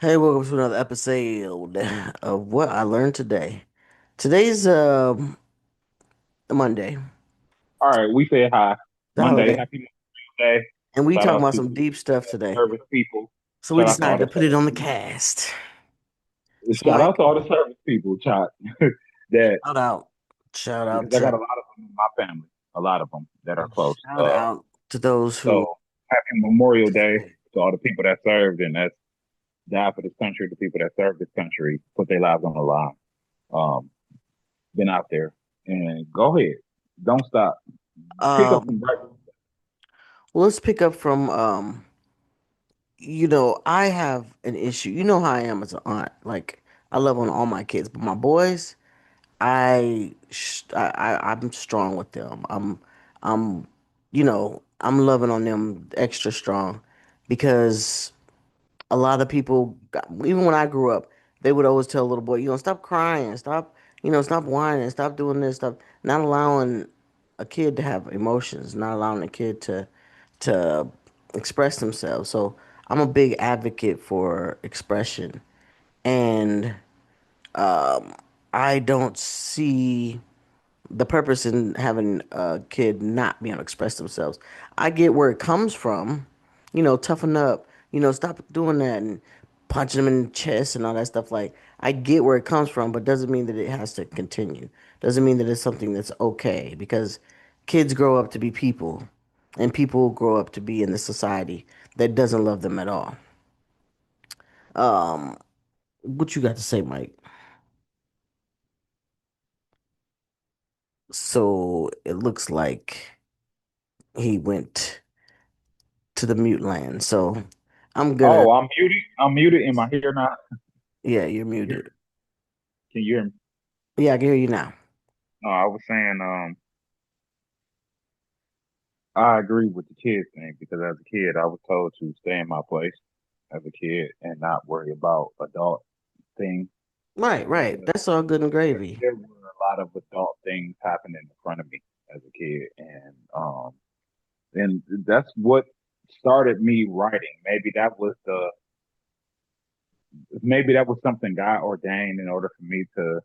Hey, welcome to another episode of what I learned today. Today's Monday, All right, we said hi. the Monday, holiday, happy Monday. and we Shout talking out about to some deep stuff today. service people. So we Shout out to all decided the to put it service on the people. cast. So Shout out Mike, to all the service people, chat. that shout out, shout out because I to got a lot of them in my family, a lot of them that are close. shout out to those who So happy Memorial Day participate. to all the people that served and that died for this country, the people that served this country, put their lives on the line. Um, been out there and go ahead, don't stop. Pick up some Um, right. well, let's pick up from I have an issue. You know how I am as an aunt. Like I love on all my kids, but my boys. I'm strong with them. I'm I'm loving on them extra strong because a lot of people even when I grew up, they would always tell a little boy, stop crying, stop whining, stop doing this stuff, not allowing a kid to have emotions, not allowing a kid to express themselves. So I'm a big advocate for expression and I don't see the purpose in having a kid not be able to express themselves. I get where it comes from, toughen up, stop doing that and punching them in the chest and all that stuff. Like, I get where it comes from, but doesn't mean that it has to continue. Doesn't mean that it's something that's okay because kids grow up to be people and people grow up to be in the society that doesn't love them at all. What you got to say, Mike? So it looks like he went to the mute land. So I'm gonna, Oh, I'm muted. I'm muted. Am I here now? yeah, you're Can muted. you hear me? Yeah, I can hear you now. No, I was saying, I agree with the kid thing because as a kid, I was told to stay in my place as a kid and not worry about adult things. Right, right. But That's all good and gravy. there were a lot of adult things happening in front of me as a kid, and that's what started me writing. Maybe that was something God ordained in order for me to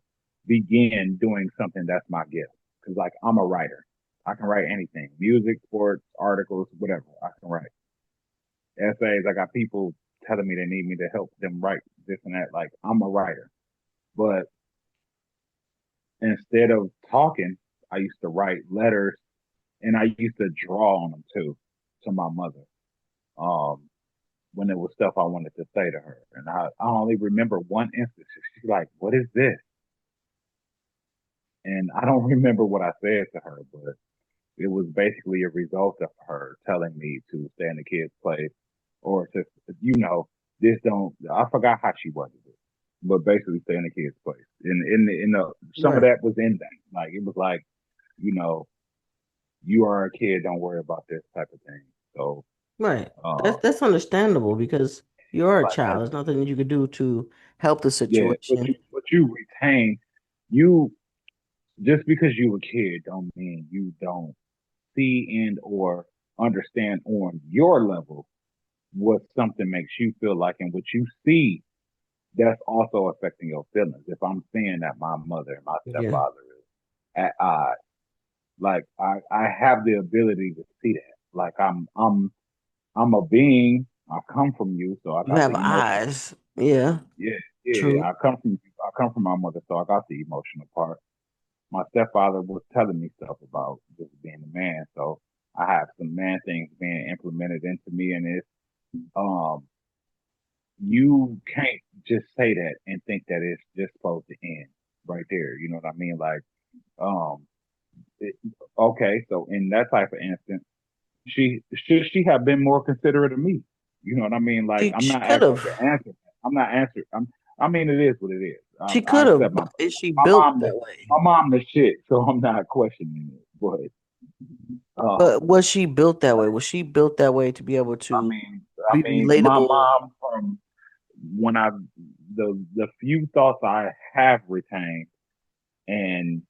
begin doing something that's my gift. Because like I'm a writer, I can write anything: music, sports, articles, whatever. I can write essays. I got people telling me they need me to help them write this and that. Like I'm a writer, but instead of talking, I used to write letters and I used to draw on them too to my mother. Um, when it was stuff I wanted to say to her, and I only remember one instance. She's like, "What is this?" And I don't remember what I said to her, but it was basically a result of her telling me to stay in the kid's place or to, you know, this don't, I forgot how she worded it, but basically stay in the kid's place. Some of Right, that was in that. Like, it was like, you know, you are a kid, don't worry about this type of thing. So, right. uh, That's understandable because you are a like, child. There's nothing you could do to help the yeah, situation. but you retain, you, just because you a kid don't mean you don't see and or understand on your level what something makes you feel like and what you see that's also affecting your feelings. If I'm seeing that my mother and my Yeah. stepfather is at odds, like I have the ability to see that. Like I'm a being. I come from you, so I You got have the emotional. eyes. Yeah, Yeah, yeah. true. I come from my mother, so I got the emotional part. My stepfather was telling me stuff about just being a man, so I have some man things being implemented into me, and it's um you can't just say that and think that it's just supposed to end right there. You know what I mean? Like, um, it, okay, so in that type of instance, she should she have been more considerate of me? You know what I mean? Like, I'm She not could asking have. you to answer. I'm not answering. I mean, it is what it is. She I could have, accept but is she my built mom. that way? My mom the shit, so I'm not questioning it. But But um, was she built that way? Was she built that way to be able I to mean, be my relatable? mom from when I the few thoughts I have retained and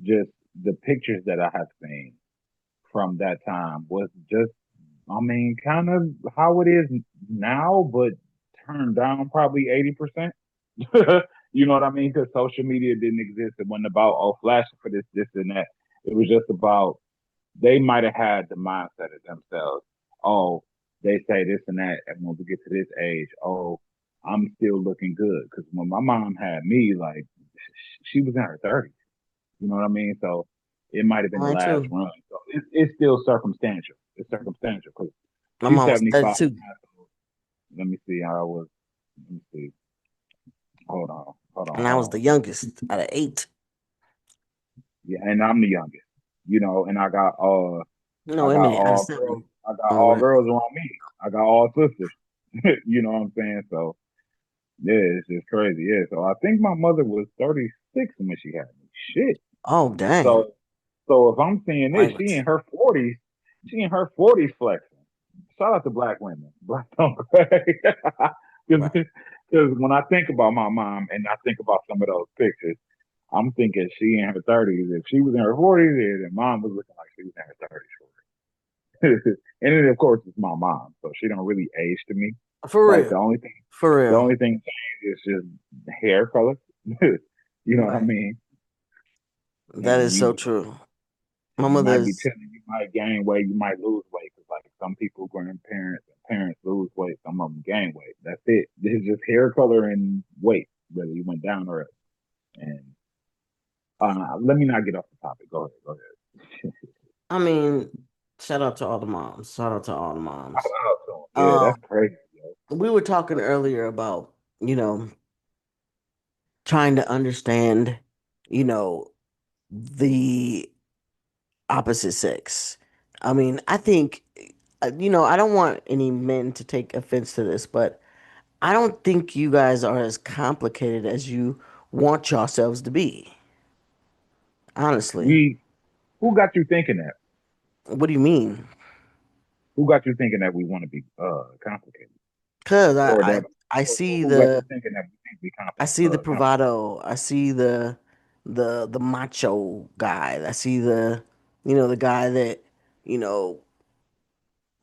just the pictures that I have seen from that time was just, I mean, kind of how it is now, but turned down probably 80%. You know what I mean? Because social media didn't exist. It wasn't about, oh, flashing for this, and that. It was just about, they might have had the mindset of themselves. Oh, they say this and that. And when we get to this age, oh, I'm still looking good. Because when my mom had me, like, she was in her 30s. You know what I mean? So it might have been the Mine last too. run. So it's still circumstantial. It's circumstantial because My she's mom was 75. 32, Let me see how I was. Let me see. Hold on. Hold on. and I Hold was on. the youngest out of eight. Yeah, and I'm the youngest. And No, I wait a got minute, out of all girls. seven. I got Oh, all right. girls around me. I got all sisters. You know what I'm saying? So yeah, it's just crazy. Yeah. So I think my mother was 36 when she had me. Shit. Oh, dang. So so if I'm seeing this, she Right. in her 40s. She in her 40s flexing. Shout out to black women. Black don't crack. Right. Because when I think about my mom and I think about some of those pictures, I'm thinking she in her 30s. If she was in her 40s, then mom was looking like she was in her 30s. And then of course it's my mom, so she don't really age to me. For Like real. For the real. only thing changed is just hair color. You know what I Right. mean? That And is so true. My you might be mother's chilling, you might gain weight, you might lose weight. Cause like some people, grandparents and parents lose weight, some of them gain weight. That's it. It's just hair color and weight, whether you went down or up. And let me not get off the topic. Go ahead. Go ahead. I mean, shout out to all the moms. Shout out to all the Shout moms. out to 'em. Yeah, Um, that's crazy, yo. we were talking earlier about, you know, trying to understand, you know, the opposite sex. I mean, I think, I don't want any men to take offense to this, but I don't think you guys are as complicated as you want yourselves to be. Honestly. We Who got you thinking that? What do you mean? Who got you thinking that we want to be complicated? Cause Or that I or see who got you the thinking that we think we I see the complicated? bravado. I see the macho guy. I see the guy that, you know,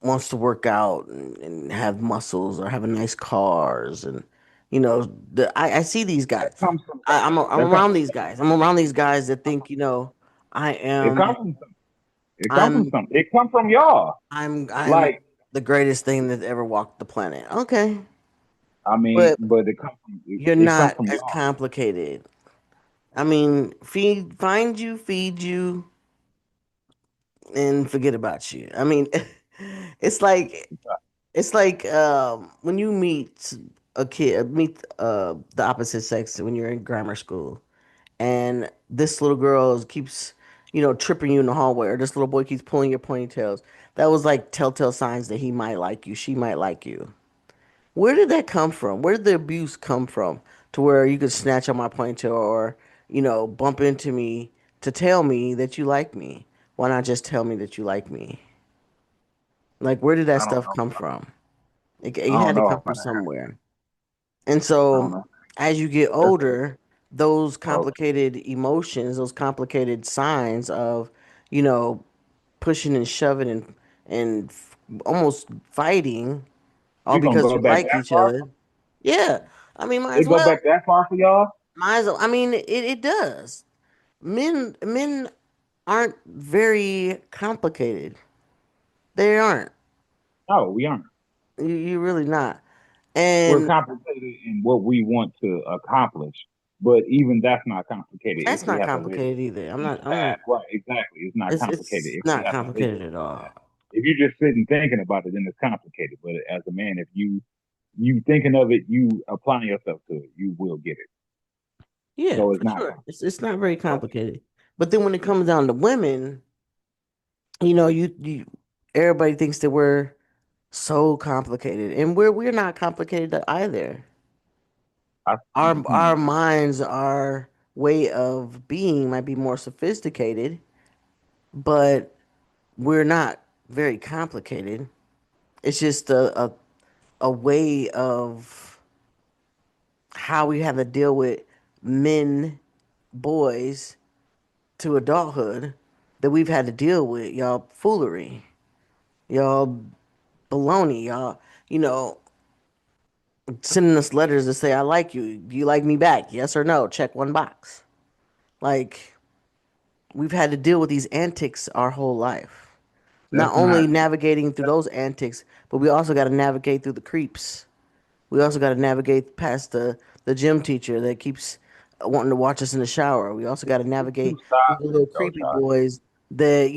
wants to work out and have muscles or have a nice cars and I see these That guys. comes from I'm that comes around from these guys. I'm around these guys that think, I it am comes from some it comes from I'm something. It comes from y'all. I'm Like, the greatest thing that ever walked the planet. Okay. I mean, But but it comes from you're it comes not from as y'all. complicated. I mean, find you, feed you, and forget about you. I mean, it's like when you meet a kid, meet the opposite sex when you're in grammar school, and this little girl keeps tripping you in the hallway, or this little boy keeps pulling your ponytails. That was like telltale signs that he might like you, she might like you. Where did that come from? Where did the abuse come from? To where you could snatch on my ponytail or, bump into me to tell me that you like me. Why not just tell me that you like me? Like, where did that I don't stuff know. come from? I It don't had to know come if I from somewhere. And I don't so, know. as you get That's older, those oh, complicated emotions, those complicated signs of, you know, pushing and shoving and almost fighting, all we gonna because go you back like that each far? other. Yeah, I mean, might as It go well. back that far for y'all? Might as well. I mean, it does. Men aren't very complicated. They aren't. No, we aren't. You really not. We're And complicated in what we want to accomplish, but even that's not complicated if that's we not have a vision complicated either. in the I'm not. past. Right, exactly. It's not complicated It's if we not have a vision complicated in at the all. past. If you just sitting thinking about it, then it's complicated. But as a man, if you thinking of it, you applying yourself to it, you will get it. Yeah, So it's for not sure. It's not very complicated. complicated. But then when it Yeah. comes down to women, you everybody thinks that we're so complicated, and we're not complicated either. I, Our minds, our way of being might be more sophisticated, but we're not very complicated. It's just a way of how we have to deal with men, boys to adulthood that we've had to deal with. Y'all foolery, y'all baloney, y'all, you know, sending us letters to say I like you. Do you like me back? Yes or no? Check one box. Like we've had to deal with these antics our whole life. Not That's only not. navigating through those antics, but we also got to navigate through the creeps. We also got to navigate past the gym teacher that keeps wanting to watch us in the shower. We also got to Would you navigate through stop? the little Oh, creepy child. boys that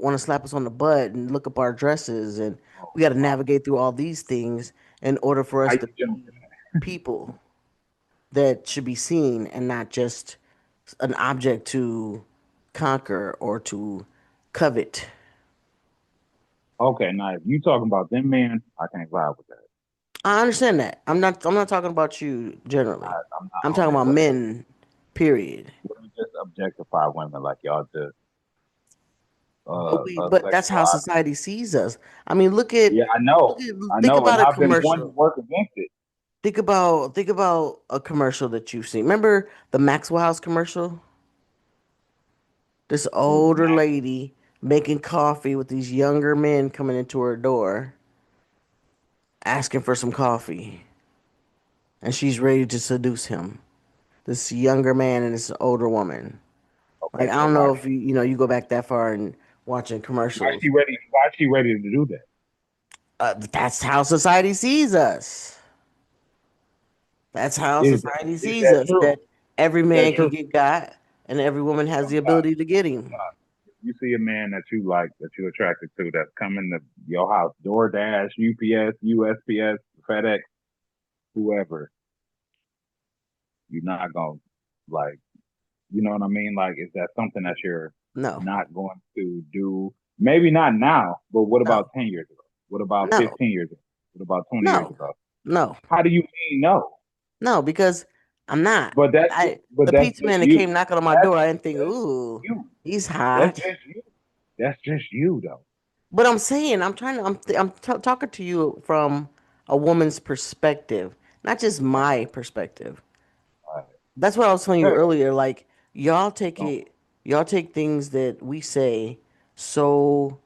want to slap us on the butt and look up our dresses, and Oh, we got to wow. navigate through all these things in order for How us you to jumping? be people that should be seen and not just an object to conquer or to covet. Okay, now if you talking about them men, I can't vibe with that. I understand that. I'm not talking about you generally. I'm not I'm on talking that about level. men, period. We just objectify women like y'all just But that's how sexualize. society sees us. I mean, look at Yeah, look at I think know, and about a I've been wanting to commercial. work against it. Think about a commercial that you've seen. Remember the Maxwell House commercial? This With older lady making coffee with these younger men coming into her door asking for some coffee, and she's ready to seduce him. This younger man and this older woman. okay, Like I so don't know if you go back that far and watching why is commercials. she ready? Why is she ready to do that? That's how society sees us. That's how society Is sees that us. true? That every Is that man can true? get got, and every woman has Yo, the Todd, ability to get him. Todd, if you see a man that you like, that you're attracted to, that's coming to your house, DoorDash, UPS, USPS, FedEx, whoever, you're not gonna like, you know what I mean? Like, is that something that you're No, not going to do? Maybe not now, but what no, about 10 years ago? What about no, 15 years ago? What about 20 years no, ago? no, How do you mean no? no, because I'm not. But that's just, I but the that's pizza just man that you. came knocking on my That's door, I didn't think, that's ooh, you. he's That's hot. just you. That's just you, though. But I'm saying, talking to you from a woman's perspective, not just my perspective. All That's what I was telling you right. earlier. Like y'all take Don't. it, y'all take things that we say so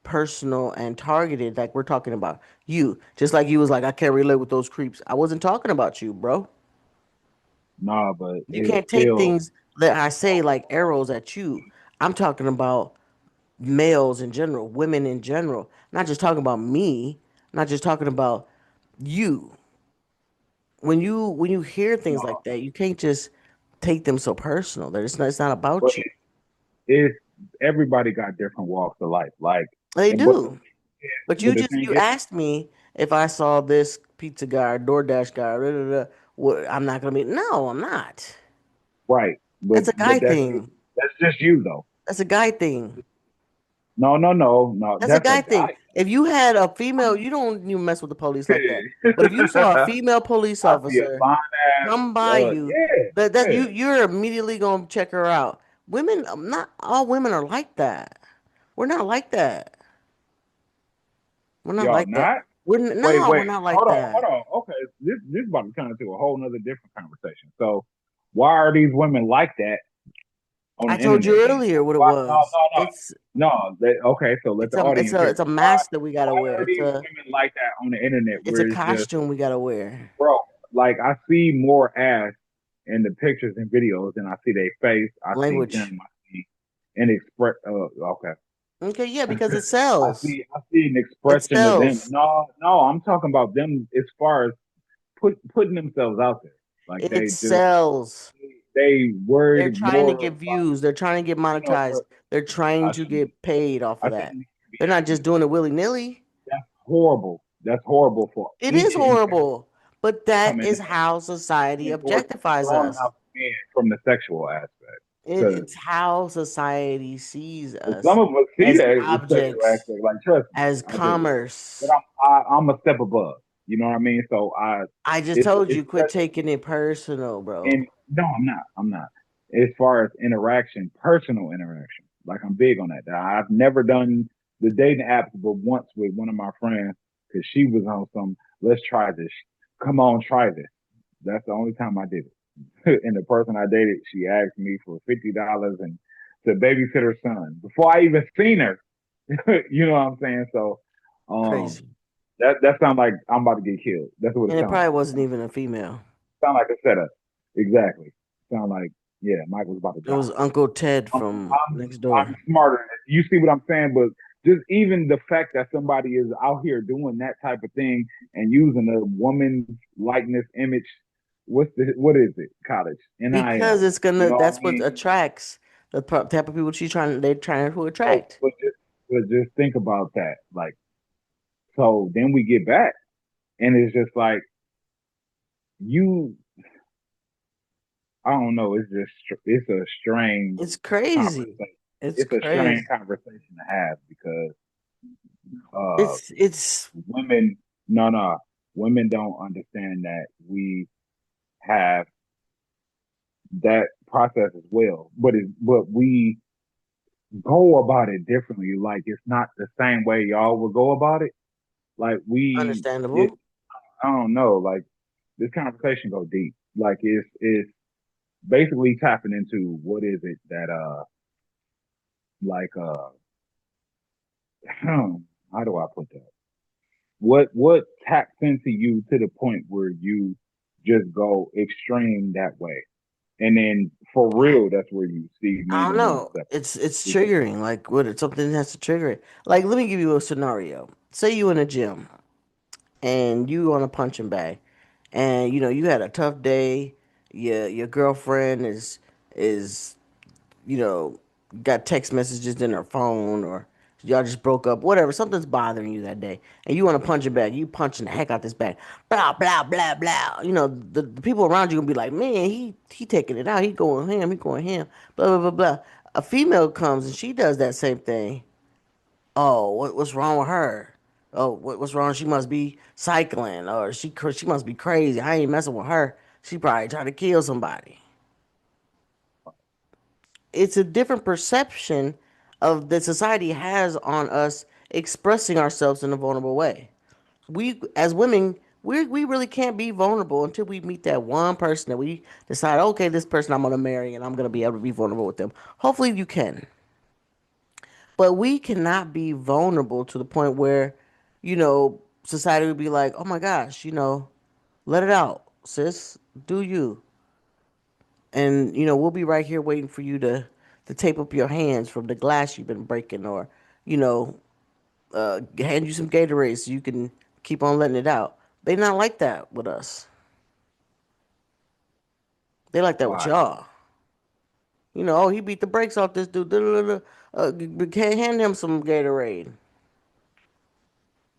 personal and targeted. Like we're talking about you, just like you was like, I can't relate with those creeps. I wasn't talking about you, bro. Nah, but You it's can't take still. things that I say like arrows at you. I'm talking about males in general, women in general. Not just talking about me. Not just talking about you. When you hear things No, like that, you can't just take them so personal. That it's not but about you. it's everybody got different walks of life. Like, They and do. But but you the just thing you is, asked me if I saw this pizza guy or DoorDash guy. Da, da, da, I'm not gonna be. No, I'm not. right? That's a But guy thing. that's just you though. That's a guy thing. No. That's a That's a guy thing. guy. If you had a female, you don't even mess with the police like that. But if you saw a female police I see a officer fine ass. come by you, Yeah, that yeah. you're immediately gonna check her out. Women, not all women are like that. We're not like that. We're not Y'all like that. not. No, we're Wait. not like Hold that. on. Okay, this is about to turn into a whole nother different conversation. So, why are these women like that on I the told internet you then? earlier what it Why? was. Okay, so let It's the a it's audience a hear it's this. a mask that we gotta Why wear. are these women like that on the internet It's a where it's just, costume we gotta wear. bro, like I see more ass in the pictures and videos than I see their face. I see Language. them. I see an express. Okay. Okay, yeah, because it sells. I see an It expression of them. sells. No, I'm talking about them as far as putting themselves out there. Like It sells. they They're worried trying to more get about, views. They're trying to get monetized. but They're trying I to shouldn't get paid off I of that. shouldn't even be They're not asking just this doing it question. willy-nilly. That's horrible. That's horrible for It each is and every horrible, but that coming is how society and or objectifies throwing us. out men from the sexual aspect. Because It's how society sees some us of us see as that sexual objects, aspect. Like trust me, as I do. But commerce. I'm a step above. You know what I mean? So I just told it's you, quit taking it personal, bro. and no, I'm not. I'm not. As far as interaction, personal interaction, like I'm big on that. Now, I've never done the dating apps, but once with one of my friends because she was on some. Let's try this. Come on, try this. That's the only time I did it. And the person I dated, she asked me for $50 and to babysit her son before I even seen her. You know what I'm saying? So, um, Crazy. That sounds like I'm about to get killed. That's what it And it sounds probably like. wasn't even a female. Sound like a setup. Exactly. Sound like yeah, Mike was about to It was die. Uncle Ted I'm from I'm next I'm door. smarter than this. You see what I'm saying? But just even the fact that somebody is out here doing that type of thing and using a woman's likeness image, what is it? College, Because NIL. it's You gonna, know what I that's what mean? attracts the type of people they're trying to So, attract. but just think about that. Like, so then we get back, and it's just like you. I don't know. It's a strange It's crazy. conversation. It's It's a strange crazy. conversation to have because uh It's women no women don't understand that we have that process as well. But we go about it differently. Like it's not the same way y'all would go about it. Like it, understandable. I don't know. Like this conversation go deep. Like it's basically tapping into what is it that like how do I put that? What taps into you to the point where you just go extreme that way, and then for real, that's where you see I men don't and women know. separate. It's Because triggering. Like what? Something has to trigger it. Like let me give you a scenario. Say you in a gym and you on a punching bag, and you had a tough day. Your girlfriend is you know, got text messages in her phone, or y'all just broke up, whatever, something's bothering you that day, and you want to punch it back, you punching the heck out this bag, blah blah blah blah. The people around you gonna be like, man, he taking it out, he going ham, blah blah blah blah. A female comes and she does that same thing. Oh, what's wrong with her? Oh, what's wrong? She must be cycling, or she must be crazy. I ain't messing with her. She probably trying to kill somebody. It's a different perception of that society has on us expressing ourselves in a vulnerable way. We as women, we really can't be vulnerable until we meet that one person that we decide, okay, this person I'm gonna marry and I'm gonna be able to be vulnerable with them. Hopefully you can. But we cannot be vulnerable to the point where, society would be like, oh my gosh, let it out, sis. Do you? And we'll be right here waiting for you to tape up your hands from the glass you've been breaking, or hand you some Gatorade so you can keep on letting it out. They not like that with us. They like that with why? y'all. Oh, he beat the brakes off this dude. Hand him some Gatorade.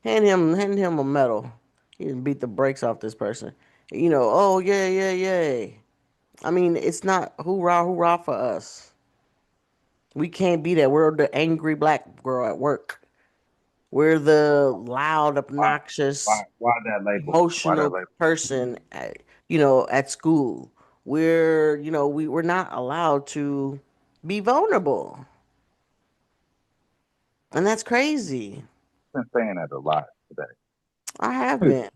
Hand him a medal. He didn't beat the brakes off this person. Oh yeah, yeah, yeah. I mean, it's not hoorah, hoorah for us. We can't be that. We're the angry black girl at work. We're the loud, Why? Why? obnoxious, Why that label? Why that emotional label? person at school. We're not allowed to be vulnerable. And that's crazy. I've been saying that a lot I have today. been.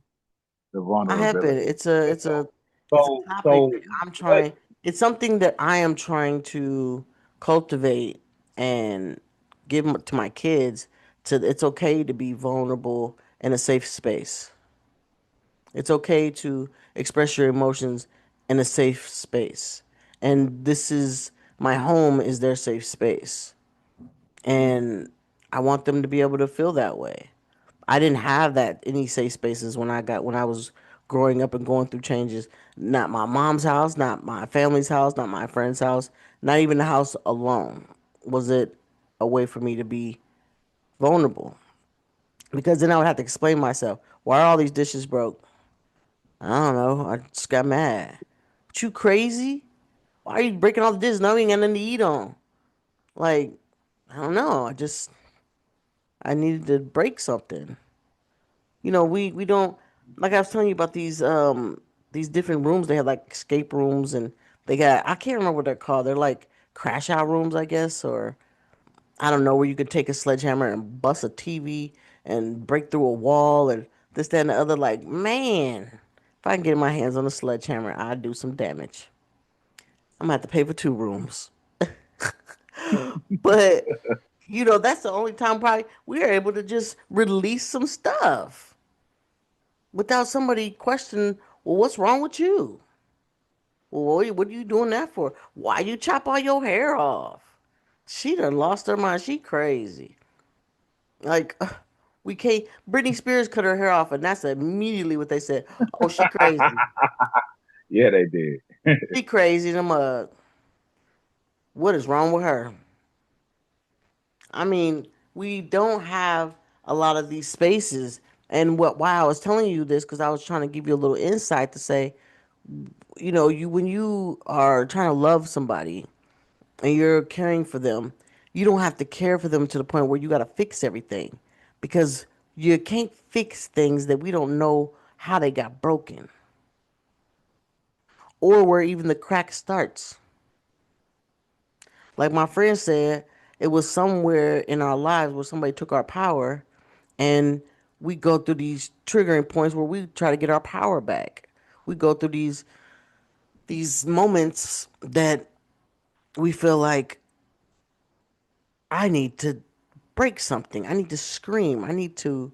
The I have been. vulnerability. It's a And it's so, a it's a so, topic so that I'm what? trying it's something that I am trying to cultivate and give to my kids. To It's okay to be vulnerable in a safe space. It's okay to express your emotions in a safe space. And my home is their safe space. And I want them to be able to feel that way. I didn't have that any safe spaces when I was growing up and going through changes. Not my mom's house, not my family's house, not my friend's house, not even the house alone. Was it a way for me to be vulnerable? Because then I would have to explain myself. Why are all these dishes broke? I don't know. I just got mad. But you crazy? Why are you breaking all the dishes? Now we ain't got nothing to eat on. Like, I don't know. I needed to break something. We don't, like I was telling you about these different rooms. They have like escape rooms, and they got, I can't remember what they're called. They're like crash out rooms, I guess, or I don't know, where you could take a sledgehammer and bust a TV and break through a wall and this, that, and the other. Like, man, if I can get my hands on a sledgehammer, I'd do some damage. I'm gonna have to pay for two rooms. But that's the only time probably we are able to just release some stuff. without somebody questioning, well, what's wrong with you? Well, what are you doing that for? Why you chop all your hair off? She done lost her mind. She crazy. Like, we can't. Britney Spears cut her hair off, and that's immediately what they said. Oh, she crazy. Yeah, they did. She crazy in the mud. What is wrong with her? I mean, we don't have a lot of these spaces. And why I was telling you this, because I was trying to give you a little insight to say, you when you are trying to love somebody and you're caring for them, you don't have to care for them to the point where you got to fix everything, because you can't fix things that we don't know how they got broken or where even the crack starts. Like my friend said, it was somewhere in our lives where somebody took our power, and we go through these triggering points where we try to get our power back. We go through these moments that we feel like, I need to break something. I need to scream. I need to,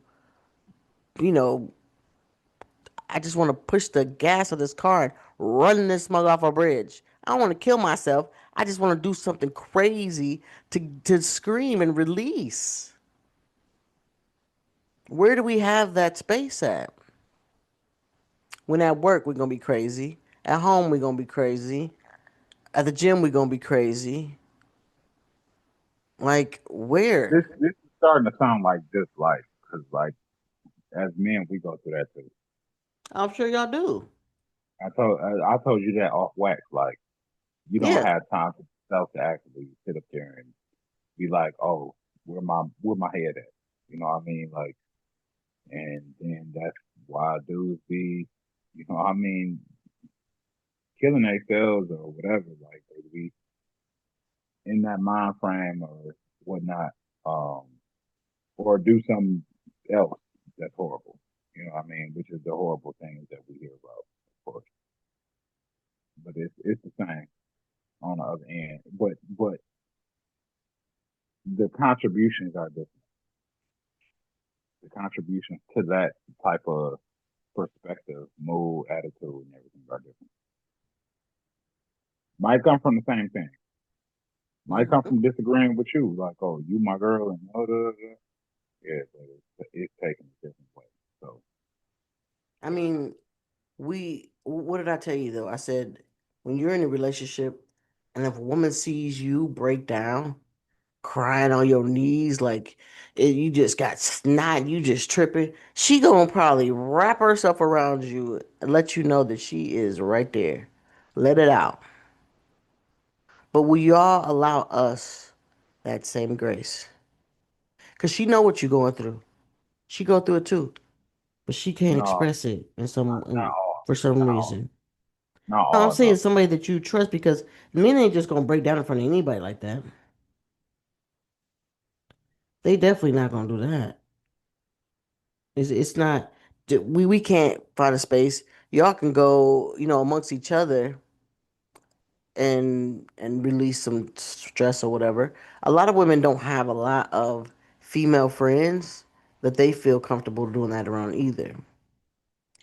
you know, I just want to push the gas of this car and run this mug off a bridge. I don't want to kill myself. I just want to do something crazy to scream and release. Where do we have that space at? When at work, we're going to be crazy. At home, we're going to be crazy. At the gym, we're going to be crazy. Like, where? This is starting to sound like just life, because like as men, we go through that too. I'm sure y'all do. I told you that off wax. Like you don't Yeah. have time for yourself to actually sit up there and be like, oh, where my head at? You know what I mean? Like, and then that's why dudes be, you know what I mean, killing themselves or whatever. Like they be in that mind frame or whatnot, um, or do something else that's horrible. You know what I mean? Which is the horrible things that we hear about, of course. But it's the same on the other end. But the contributions are different. The contributions to that type of perspective, mood, attitude, and everything are different. Might come from the same thing. Might come Hmm. from disagreeing with you, like, oh, you my girl, and yeah, but it's taken a different way. So I mean, what did I tell you though? I said, when you're in a relationship and if a woman sees you break down, crying on your knees, like you just got snot, you just tripping, she gonna probably wrap herself around you and let you know that she is right there. Let it out. But will y'all allow us that same grace? Cause she know what you're going through. She go through it too, but she can't no, express it not all, for some not all, reason. not No, I'm all. saying No, somebody that you trust, because men ain't just gonna break down in front of anybody like that. They definitely not gonna do that. It's not. We can't find a space. Y'all can go, amongst each other and release some stress or whatever. A lot of women don't have a lot of female friends that they feel comfortable doing that around either.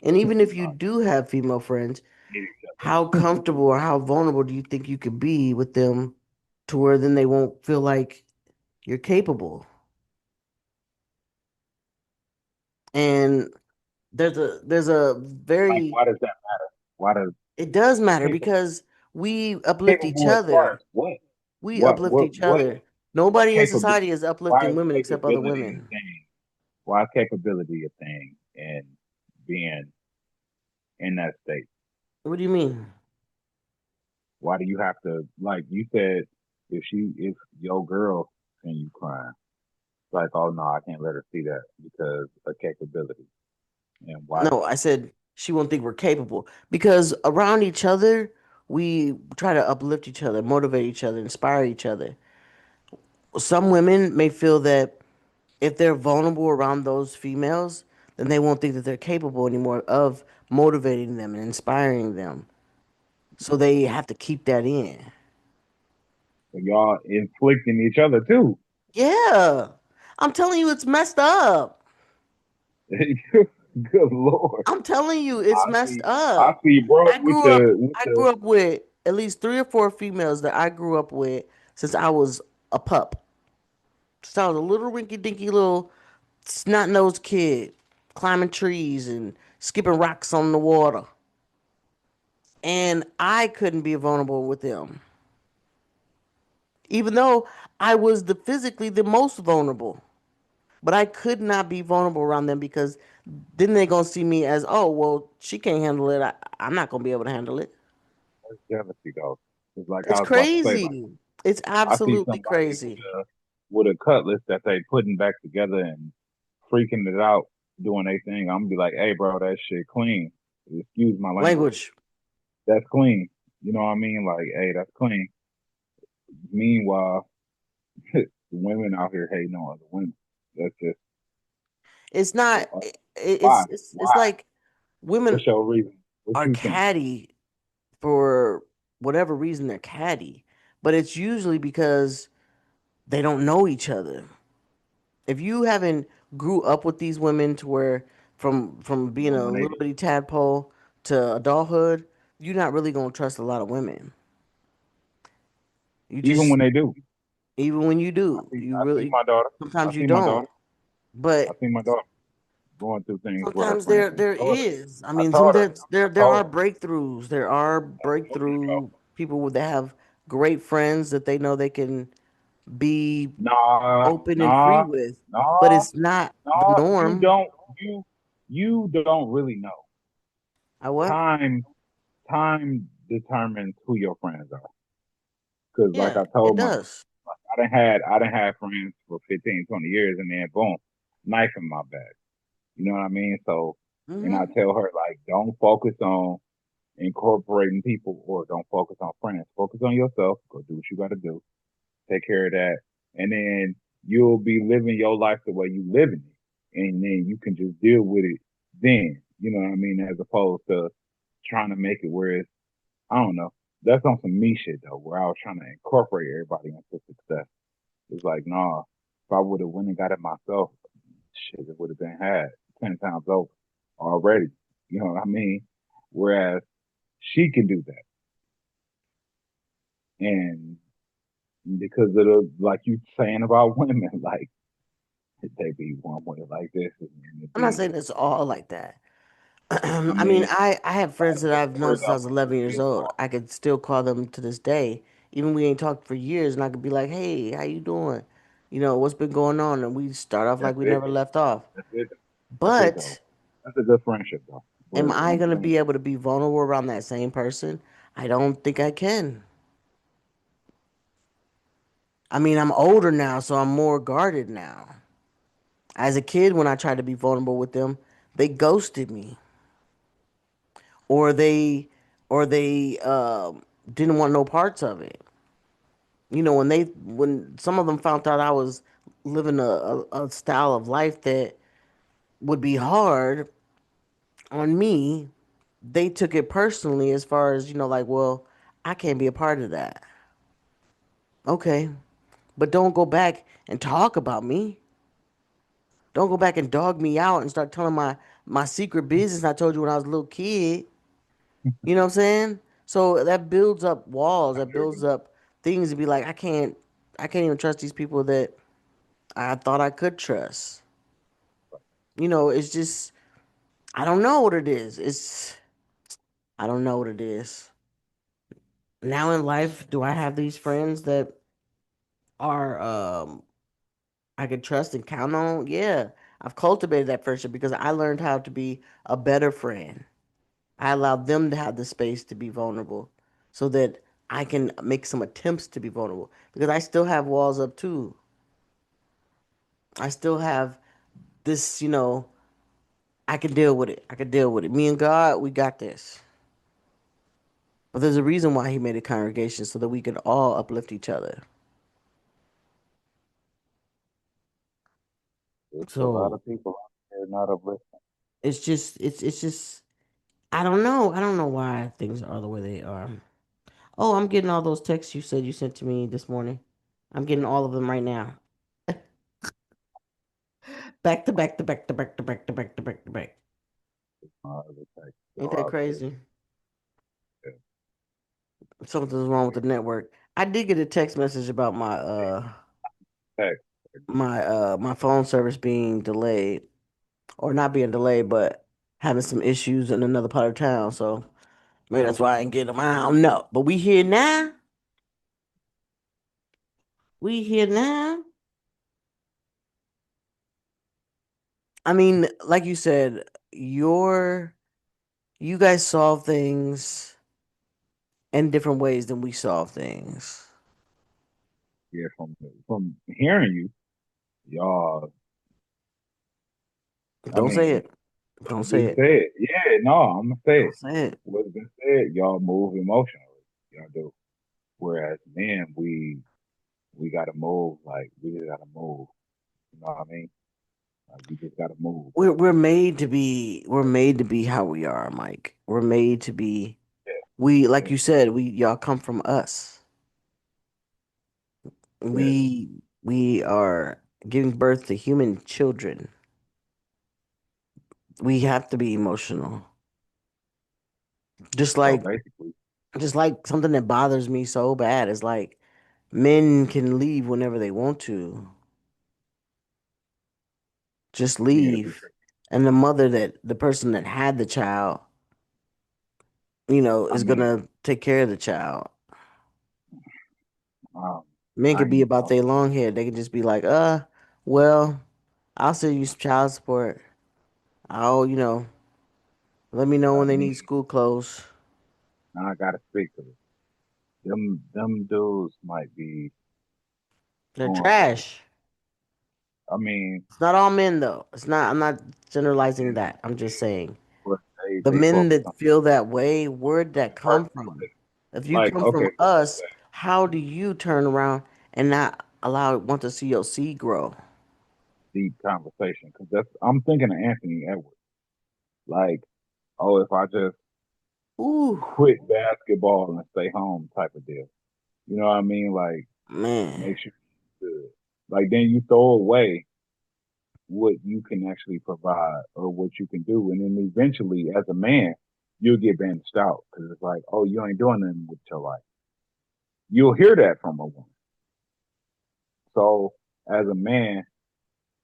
And even if you no, do have female friends, need each how comfortable or how vulnerable do you think you could be with them to where then they won't feel like you're capable? And there's a like, very, why does that matter? Why does it does matter capable because we uplift each capable as far other. as what? We uplift each What other. what Nobody in capability? society is Why uplifting is women except other capability a women. thing? Why is capability a thing and being in that state? What do you mean? Why do you have to, like you said, if your girl and you crying, it's like, oh no, I can't let her see that because of capability. And why No, I said she won't think we're capable because around each other, we try to uplift each other, motivate each other, inspire each other. Some women may feel that if they're vulnerable around those females, then they won't think that they're capable anymore of motivating them and inspiring them. So they have to keep that in. y'all inflicting each other too? Yeah. I'm telling you, it's messed up. Good Lord. I'm telling you, it's I messed see. I up. see, bro, I with grew up the with I the grew up with at least three or four females that I grew up with since I was a pup. Since I was a little rinky dinky little snot nosed kid, climbing trees and skipping rocks on the water. And I couldn't be vulnerable with them. Even though I was the physically the most vulnerable. But I could not be vulnerable around them because then they're gonna see me as, oh well, she can't handle it. I'm not gonna be able to handle it. jealousy though. It's like It's I was about to say, like crazy. It's I see absolutely somebody crazy. with a cutlass that they putting back together and freaking it out, doing their thing. I'm gonna be like, hey, bro, that shit clean. Excuse my language. Language. That's clean. You know what I mean? Like, hey, that's clean. Meanwhile, the women out here hating on other women. That's just It's not. why. It's Why? like women What's your reason? What are you think? catty for whatever reason they're catty, but it's usually because they don't know each other. If you haven't grew up with these women to where from being Even a when they little do. bitty tadpole to adulthood, you're not really gonna trust a lot of women. You Even just when they do. even when you do, you I see really my daughter. I sometimes you see my don't. daughter. I But see my daughter going through things with her sometimes friends. there is. I I mean, told her. I there told are her. breakthroughs. There are I told her, bro. breakthrough people that have great friends that they know they can be Nah, open and free nah, with, but nah, it's not the nah. norm. You you don't really know. I what? Time time determines who your friends are. Cause like Yeah, I it told my daughter, does. like I done had friends for 15, 20 years, and then boom, knife in my back. You know what I mean? So, and I Hmm. tell her like, don't focus on incorporating people or don't focus on friends. Focus on yourself. Go do what you got to do. Take care of that, and then you'll be living your life the way you living it, and then you can just deal with it. Then, you know what I mean, as opposed to trying to make it where it's I don't know. That's on some me shit though, where I was trying to incorporate everybody into success. It's like, nah, if I would have went and got it myself, shit, it would have been had 10 times over already. You know what I mean? Whereas she can do that, and because of the like you saying about women, like they be one way like this, and then it I'm not be. saying it's all like that. I I mean, mean, I have friends that I've known for since I was example, 11 just be years a old. small. I could still call them to this day, even we ain't talked for years, and I could be like, "Hey, how you doing? You know, what's been going on?" And we start off like That's we it. never left off. That's it. That's it though. But That's a good friendship though. am But I I'm gonna saying be able to be vulnerable around that same person? I don't think I can. I mean, I'm older now, so I'm more guarded now. As a kid, when I tried to be vulnerable with them, they ghosted me, or they didn't want no parts of it. You know, when some of them found out I was living a style of life that would be hard on me, they took it personally as far as, like, well, I can't be a part of that. Okay. But don't go back and talk about me. Don't go back and dog me out and start telling my secret business I told you when I was a little kid. You know what I'm saying? So that builds up walls, I that hear builds you. up things to be like, I can't even trust these people that I thought I could trust. It's just I don't know what it is. I don't know what it is. Now in life, do I have these friends that are I can trust and count on? Yeah. I've cultivated that friendship because I learned how to be a better friend. I allowed them to have the space to be vulnerable so that I can make some attempts to be vulnerable because I still have walls up too. I still have this, I can deal with it. I can deal with it. Me and God, we got this. But there's a reason why he made a congregation so that we could all uplift each other. There's a lot So of people out there not uplifting. it's just I don't know. I don't know why things are the way they are. Oh, I'm getting all those texts you said you sent to me this morning. I'm getting all of them right now. Back to back to back to back to back to back to back to back. My other text Ain't go that out to crazy? yeah, Something's wrong with the network. I did get a text message about text. my phone service being delayed or not being delayed, but having some issues in another part of town. So maybe that's why I didn't get them. I don't know. But we here now. We here now. I mean, like you said, you guys solve things in different ways than we solve things. Yeah, from hearing you, y'all. I Don't say mean, it. Don't what's say been it. said. Yeah, no, I'm gonna say Don't it. say it. What's been said, y'all move emotionally. Y'all do. Whereas men, we gotta move. Like we just gotta move. You know what I mean? Like we just gotta move. We're made to be how we are, Mike. We're made to be Yeah, we like yeah, you said, we y'all come from us. yeah. We are giving birth to human children. We have to be emotional. Just So like basically, just like something that bothers me so bad is like men can leave whenever they want to. Just yeah, for leave. sure. And the person that had the child, I is mean, gonna take care of the child. um, Men I could be ain't about know. their long hair. They can just be like, well, I'll send you some child support. I'll, let me know I when they mean, need school clothes. now I gotta speak to it. Them dudes might be They're going through. trash. I mean, It's not all men though. I'm not generalizing yeah, that. I'm just saying but the they men focus on that feel that way, where'd that come purpose. from? If you Like, come okay, from so let's us, say, how do you turn around and not want to see your seed grow? deep conversation because that's I'm thinking of Anthony Edwards. Like, oh, if I just Ooh, quit basketball and stay home, type of deal. You know what I mean? Like, man. make sure you're good. Like, then you throw away what you can actually provide or what you can do, and then eventually, as a man, you'll get banished out because it's like, oh, you ain't doing nothing with your life. You'll hear that from a woman. So, as a man,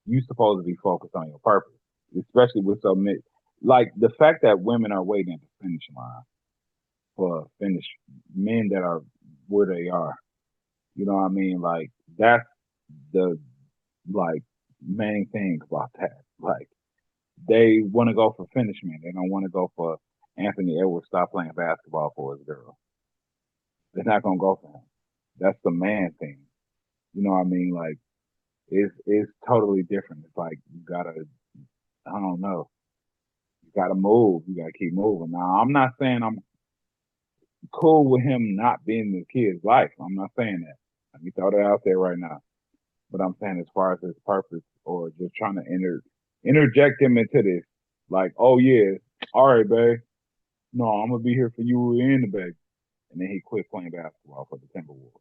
you supposed to be focused on your purpose, especially with some like the fact that women are waiting at the finish line for finish men that are where they are. You know what I mean? Like that's the like main thing about that. Like they want to go for finish men. They don't want to go for Anthony Edwards stop playing basketball for his girl. They're not gonna go for him. That's the man thing. You know what I mean? Like it's totally different. It's like you gotta I don't know. You gotta move. You gotta keep moving. Now I'm not saying I'm cool with him not being in the kid's life. I'm not saying that. Let me throw that out there right now. But I'm saying as far as his purpose or just trying to interject him into this, like, oh yeah, all right, babe. No, I'm gonna be here for you and the baby. And then he quit playing basketball for the Timberwolves.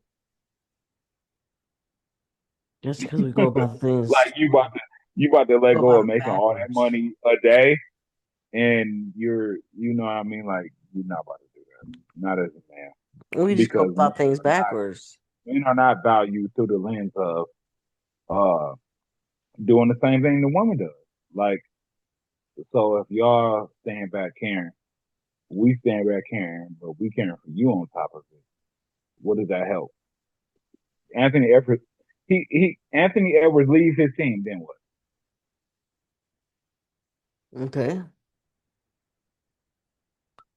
Just because we go about things, Like you about to let go go about of it making all that backwards. money a day and you know what I mean? Like you're not about to do that. Not as a man. We just go Because about things backwards. men are not valued through the lens of uh doing the same thing the woman does. Like, so if y'all stand back caring, we stand back caring, but we caring for you on top of it. What does that help? Anthony Edwards, Anthony Edwards leaves his team, then what? Okay.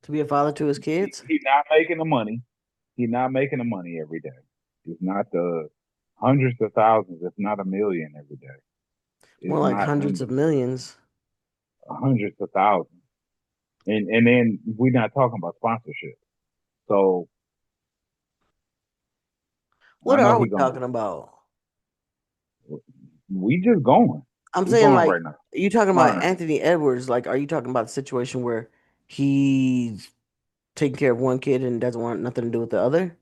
To be a father to his kids, He's not making the money. He's not making the money every day. It's not the hundreds of thousands. It's not a million every day. more It's like not hundreds of him millions. hundreds of thousands. And then we're not talking about sponsorship. So I What know are we he's gonna be. talking about? We just going. I'm We saying going like, right now. you talking about Fine. Anthony Edwards? Like, are you talking about the situation where he's taking care of one kid and doesn't want nothing to do with the other, I'm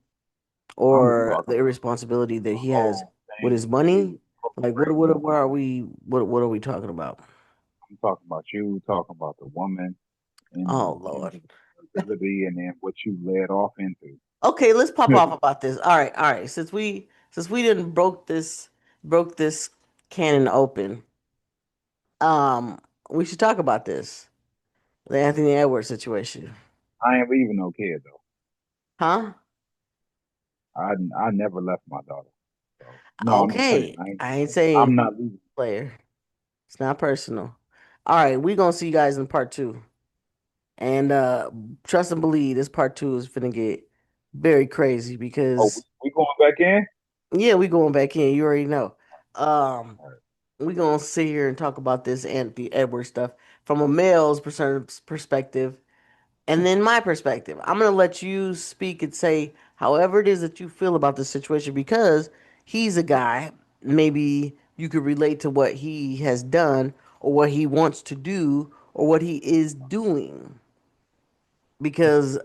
or talking the about irresponsibility that the he has whole with thing. his money? You Like, corporate. what are we talking about? I'm talking about you. Talking about the woman. Oh and Lord. ability, and then what you led off into. Okay, let's pop off about this. All right. Since we didn't broke this cannon open, um, we should talk about this. The Anthony Edwards situation. I ain't leaving no kid though. Huh? I never left my daughter. So no, I'm just saying Okay. I ain't saying I'm not leaving. player. It's not personal. All right, we gonna see you guys in part two. And trust and believe this part two is finna get very crazy Oh, because we going back in? yeah, we going back in. You already know. Um, All right. we gonna sit here and talk about this Anthony Edwards stuff from a male's perspective, and then my perspective. I'm gonna let you speak and say however it is that you feel about this situation because he's a guy. Maybe you could relate to what he has done or what he wants to do or what he is doing. Because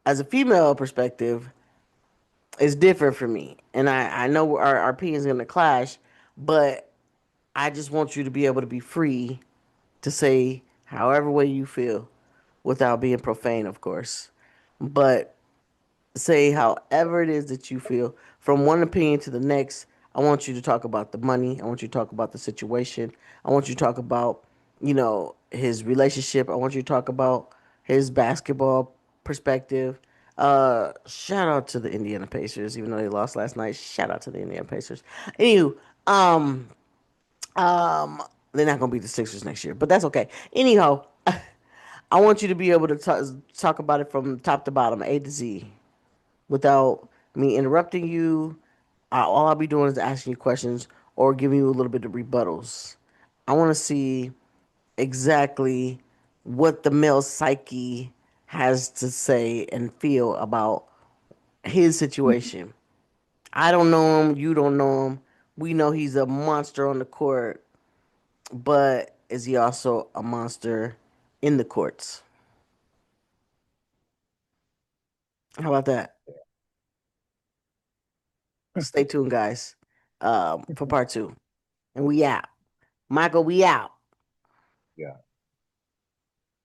as a female perspective, it's different for me, and I know our opinions are gonna clash, but I just want you to be able to be free to say however way you feel without being profane, of course. But say however it is that you feel from one opinion to the next. I want you to talk about the money. I want you to talk about the situation. I want you to talk about, his relationship. I want you to talk about his basketball perspective. Shout out to the Indiana Pacers, even though they lost last night. Shout out to the Indiana Pacers. Anywho, um, they're not gonna beat the Sixers next year, but that's okay. Anyhow, I want you to be able to talk about it from top to bottom, A to Z, without me interrupting you. All I'll be doing is asking you questions or giving you a little bit of rebuttals. I want to see exactly what the male psyche has to say and feel about his situation. I don't know him. You don't know him. We know he's a monster on the court, but is he also a monster in the courts? How about that? Stay tuned, guys, for part two. And we out. Michael, we out. Yeah.